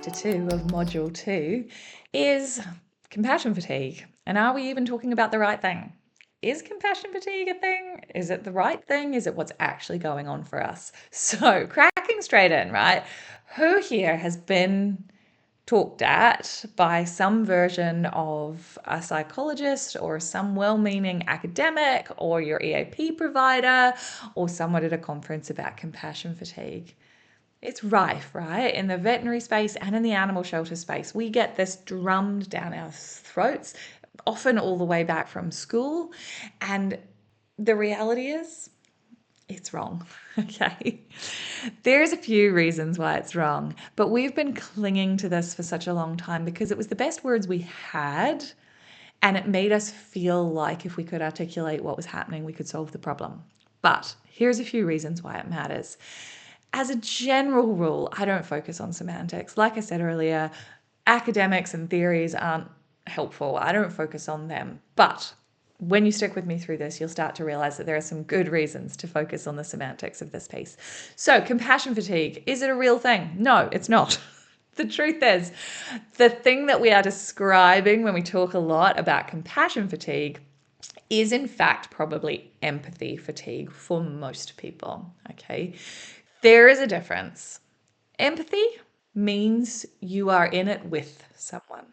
chapter 2 of module 2 is compassion fatigue. And are we even talking about the right thing? Is compassion fatigue a thing? Is it the right thing? Is it what's actually going on for us? So, cracking straight in, right? Who here has been talked at by some version of a psychologist or some well-meaning academic or your EAP provider or someone at a conference about compassion fatigue? It's rife, right? In the veterinary space and in the animal shelter space, we get this drummed down our throats, often all the way back from school. And the reality is, it's wrong. Okay. There's a few reasons why it's wrong, but we've been clinging to this for such a long time because it was the best words we had. And it made us feel like if we could articulate what was happening, we could solve the problem. But here's a few reasons why it matters. As a general rule, I don't focus on semantics. Like I said earlier, academics and theories aren't helpful. I don't focus on them. But when you stick with me through this, you'll start to realize that there are some good reasons to focus on the semantics of this piece. So, compassion fatigue, is it a real thing? No, it's not. The truth is, the thing that we are describing when we talk a lot about compassion fatigue is in fact probably empathy fatigue for most people, okay? There is a difference. Empathy means you are in it with someone.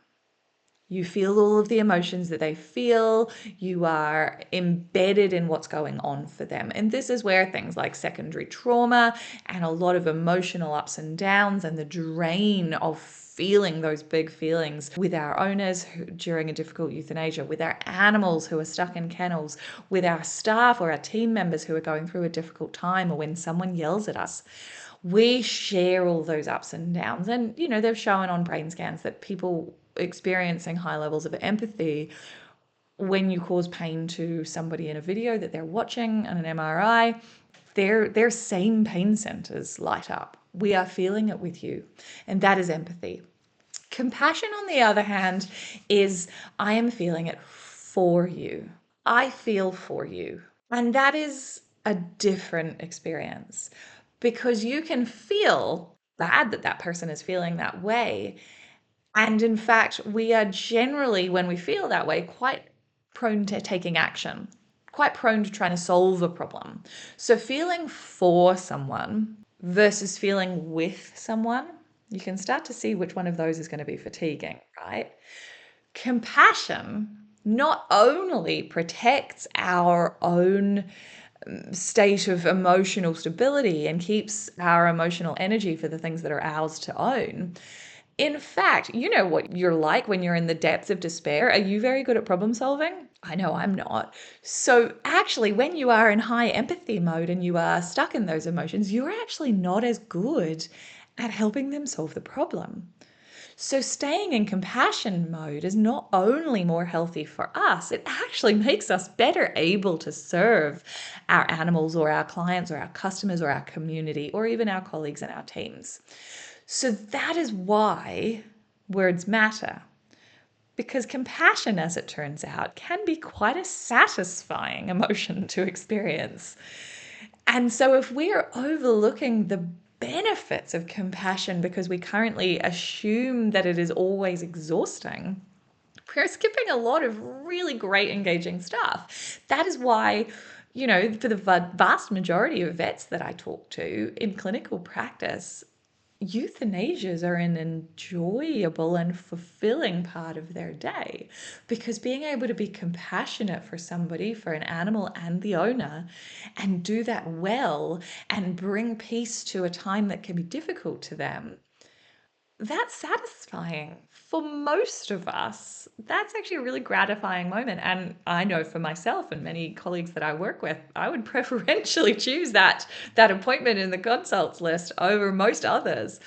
You feel all of the emotions that they feel. You are embedded in what's going on for them. And this is where things like secondary trauma and a lot of emotional ups and downs and the drain of feeling those big feelings with our owners during a difficult euthanasia, with our animals who are stuck in kennels, with our staff or our team members who are going through a difficult time, or when someone yells at us. We share all those ups and downs. And, they've shown on brain scans that people experiencing high levels of empathy when you cause pain to somebody in a video that they're watching on an MRI, their same pain centers light up. We are feeling it with you, and that is empathy. Compassion, on the other hand, is I am feeling it for you. I feel for you. And that is a different experience because you can feel bad that that person is feeling that way. And in fact, we are generally, when we feel that way, quite prone to taking action, quite prone to trying to solve a problem. So, feeling for someone versus feeling with someone, you can start to see which one of those is going to be fatiguing, right? Compassion not only protects our own state of emotional stability and keeps our emotional energy for the things that are ours to own. In fact, you know what you're like when you're in the depths of despair. Are you very good at problem solving? I know I'm not. So, actually, when you are in high empathy mode and you are stuck in those emotions, you're actually not as good at helping them solve the problem. So, staying in compassion mode is not only more healthy for us, it actually makes us better able to serve our animals or our clients or our customers or our community or even our colleagues and our teams. So, that is why words matter. Because compassion, as it turns out, can be quite a satisfying emotion to experience. And so, if we are overlooking the benefits of compassion because we currently assume that it is always exhausting, we're skipping a lot of really great engaging stuff. That is why, for the vast majority of vets that I talk to in clinical practice, euthanasias are an enjoyable and fulfilling part of their day, because being able to be compassionate for somebody, for an animal and the owner, and do that well and bring peace to a time that can be difficult to them, that's satisfying. For most of us, that's actually a really gratifying moment. And I know for myself and many colleagues that I work with, I would preferentially choose that appointment in the consults list over most others.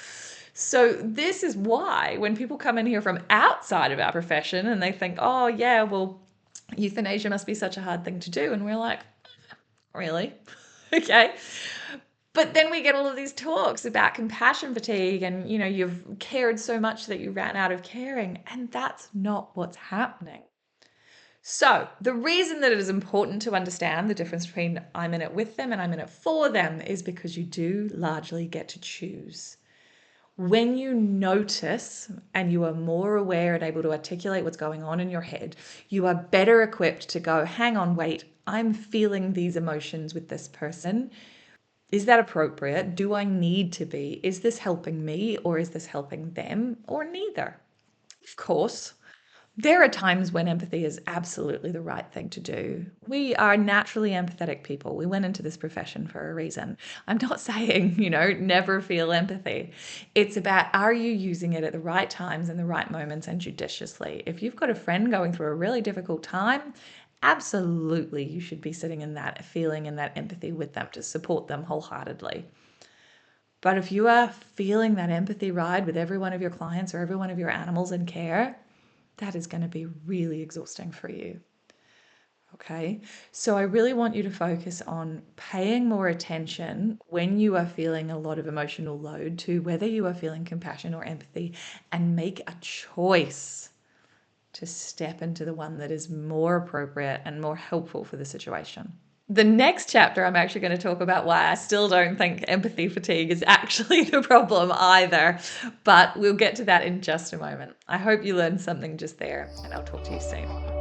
So this is why when people come in here from outside of our profession and they think, oh yeah, well, euthanasia must be such a hard thing to do. And we're like, really? Okay. But then we get all of these talks about compassion fatigue and, you've cared so much that you ran out of caring. And that's not what's happening. So the reason that it is important to understand the difference between I'm in it with them and I'm in it for them is because you do largely get to choose. When you notice and you are more aware and able to articulate what's going on in your head, you are better equipped to go, hang on, wait, I'm feeling these emotions with this person. Is that appropriate? Do I need to be? Is this helping me or is this helping them or neither? Of course, there are times when empathy is absolutely the right thing to do. We are naturally empathetic people. We went into this profession for a reason. I'm not saying, never feel empathy. It's about, are you using it at the right times and the right moments and judiciously? If you've got a friend going through a really difficult time, absolutely you should be sitting in that feeling and that empathy with them to support them wholeheartedly. But if you are feeling that empathy ride with every one of your clients or every one of your animals in care, that is going to be really exhausting for you. Okay, so I really want you to focus on paying more attention when you are feeling a lot of emotional load to whether you are feeling compassion or empathy, and make a choice to step into the one that is more appropriate and more helpful for the situation. The next chapter, I'm actually going to talk about why I still don't think empathy fatigue is actually the problem either, but we'll get to that in just a moment. I hope you learned something just there, and I'll talk to you soon.